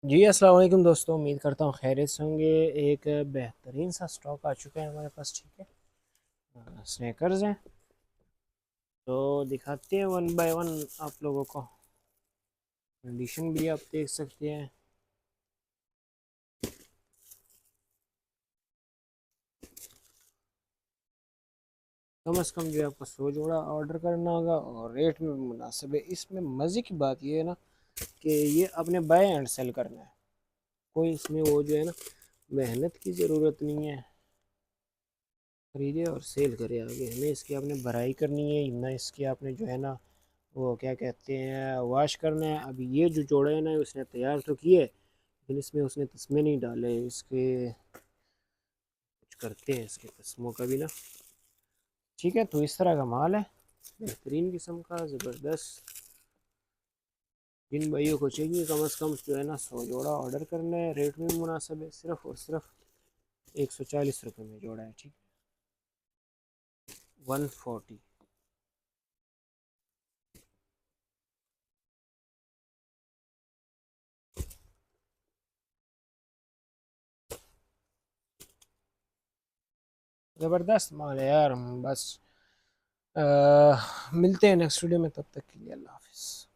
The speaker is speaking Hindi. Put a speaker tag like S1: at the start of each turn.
S1: जी अस्सलाम वालेकुम दोस्तों, उम्मीद करता हूँ खैरियत से होंगे। एक बेहतरीन सा स्टॉक आ चुका है हमारे पास। ठीक है, स्नैकर्स हैं तो दिखाते हैं वन बाय वन आप लोगों को। कंडीशन भी आप देख सकते हैं। कम से कम जो है आपको 100 जोड़ा ऑर्डर करना होगा और रेट में भी मुनासिब है। इसमें मज़े की बात ये है ना कि ये अपने बाय एंड सेल करना है। कोई इसमें वो जो है ना मेहनत की ज़रूरत नहीं है। खरीदे और सेल करे आगे, हमें इसकी आपने भराई करनी है ना, इसकी आपने जो है ना वो क्या कहते हैं वॉश करना है। अभी ये जो जोड़े हैं ना उसने तैयार तो किए, लेकिन इसमें उसने तस्मे नहीं डाले। इसके कुछ करते हैं इसके तस्मों का भी ना। ठीक है, तो इस तरह का माल है, बेहतरीन किस्म का, ज़बरदस्त। जिन भाइयों को चाहिए कम से कम जो है ना 100 जोड़ा ऑर्डर करना है। रेट में मुनासिब है, सिर्फ और सिर्फ 140 रुपये में जोड़ा है। ठीक है, 140। ज़बरदस्त माल है यार। हम बस मिलते हैं नेक्स्ट वीडियो में, तब तक के लिए अल्लाह हाफिज़।